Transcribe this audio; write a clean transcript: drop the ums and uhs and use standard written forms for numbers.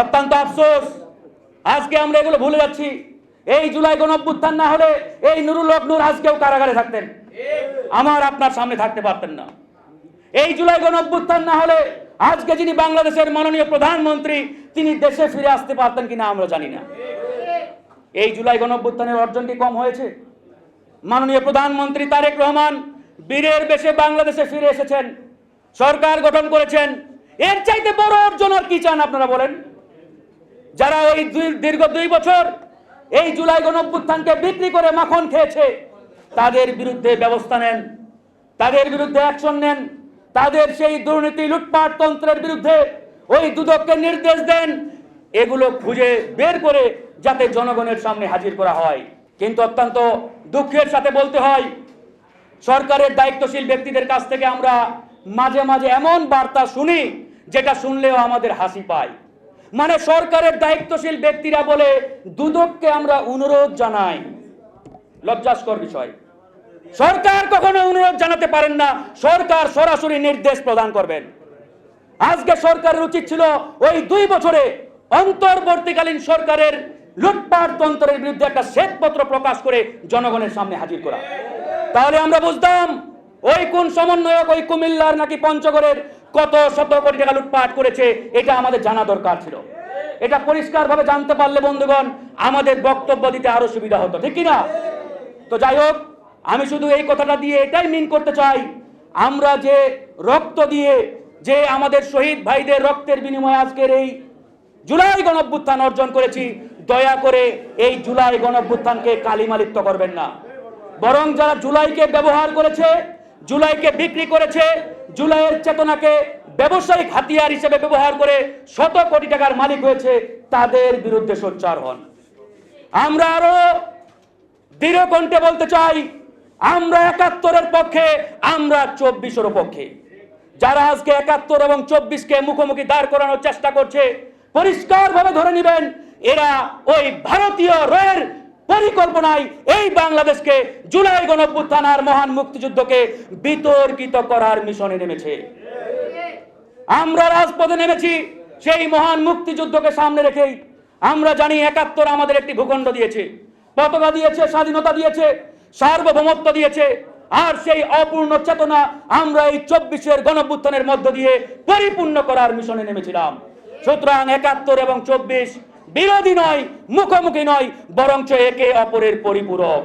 অত্যন্ত আফসোস, আজকে আমরা এগুলো ভুলে যাচ্ছি। এই জুলাই গণঅভ্যুত্থান না হলে এই নুরুল হক নূর আজকেও কারাগারে থাকতেন, আমার আপনার সামনে থাকতে পারতেন না। এই জুলাই গণঅভ্যুত্থান না হলে আজকে যিনি বাংলাদেশের মাননীয় প্রধানমন্ত্রী, তিনি দেশে ফিরে আসতে পারতেন কিনা আমরা জানি না। এই জুলাই গণঅভ্যুত্থানের অর্জন কি কম হয়েছে? মাননীয় প্রধানমন্ত্রী তারেক রহমান বীরের বেশে বাংলাদেশে ফিরে এসেছেন, সরকার গঠন করেছেন। এর চাইতে বড় অর্জন আর কি চান আপনারা বলেন? যারা ওই দীর্ঘ 2 বছর এই জুলাই গণঅভ্যুত্থানকে বিক্রি করে মাখন খেয়েছে, তাদের বিরুদ্ধে ব্যবস্থা নেন, তাদের বিরুদ্ধে অ্যাকশন নেন, তাদের সেই দুর্নীতি লুটপাট তন্ত্রের বিরুদ্ধে ওই দুদককে নির্দেশ দেন, এগুলো খুঁজে বের করে যাতে জনগণের সামনে হাজির করা হয়। কিন্তু অত্যন্ত দুঃখের সাথে বলতে হয়, সরকারের দায়িত্বশীল ব্যক্তিদের কাছ থেকে আমরা মাঝে মাঝে এমন বার্তা শুনি যেটা শুনলেও আমাদের হাসি পায়। মানে সরকারের দায়িত্বশীল ব্যক্তিরা বলে দুদককে আমরা অনুরোধ জানাই। লজ্জাস্কর বিষয়। সরকার কখনো অনুরোধ জানাতে পারেন না, সরকার সরাসরি নির্দেশ প্রদান করবেন। আজকে সরকারের উচিত ছিল ওই 2 বছরে অন্তর্বর্তীকালীন সরকারের লুটপাট তন্ত্রের বিরুদ্ধে একটা শ্বেতপত্র প্রকাশ করে জনগণের সামনে হাজির করা। তাহলে আমরা বুঝতাম ওই কোন সমন্বয়ক ওই কুমিল্লার নাকি পঞ্চগড়ের কত শত কোটি টাকা লুটপাট করেছে, এটা আমাদের জানা দরকার ছিল। এটা পরিষ্কারভাবে জানতে পারলে বন্ধুগণ আমাদের বক্তব্য দিতে আরো সুবিধা হতো, ঠিক কিনা? তো যাই হোক, আমি শুধু এই কথাটা দিয়ে এটাই মিন করতে চাই, আমরা যে রক্ত দিয়ে, যে আমাদের শহীদ ভাইদের রক্তের বিনিময়ে আজকের এই জুলাই গণঅভ্যুত্থান অর্জন করেছি, দয়া করে এই জুলাই গণঅভ্যুত্থানকে কালিমালিপ্ত করবেন না। বরং যারা জুলাইকে ব্যবহার করেছে, জুলাইকে বিক্রি করেছে, জুলাইয়ের চেতনাকে ব্যবসায়িক হাতিয়ার হিসেবে ব্যবহার করে শত কোটি টাকার মালিক হয়েছে, তাদের বিরুদ্ধে সোচ্চার হন। আমরা আরো দৃঢ় কণ্ঠে বলতে চাই, আমরা 71-এর পক্ষে, আমরা 24-এর পক্ষে। যারা আজকে 71 এবং 24-কে মুখোমুখি দাঁড় করানোর চেষ্টা করছে, পরিষ্কারভাবে ধরে নেবেন এরা ওই ভারতীয় রয়ের পরিকল্পনায় এই বাংলাদেশকে জুলাই গণঅভ্যুত্থান আর মহান মুক্তিযুদ্ধকে বিতর্কিত করার মিশনে নেমেছে। আমরা রাজপথে নেমেছি সেই মহান মুক্তিযুদ্ধকে সামনে রেখেই। আমরা জানি 71 আমাদের একটি ভূখণ্ড দিয়েছে, পতাকা দিয়েছে, স্বাধীনতা দিয়েছে, সার্বভৌমত্ব দিয়েছে। আর সেই অপূর্ণ চেতনা আমরা এই 24-এর গণঅভ্যুত্থানের মধ্য দিয়ে পরিপূর্ণ করার মিশনে নেমেছিলাম। সুতরাং 71 এবং 24 বিরোধী নয়, মুখোমুখি নয়, বরঞ্চ একে অপরের পরিপূরক।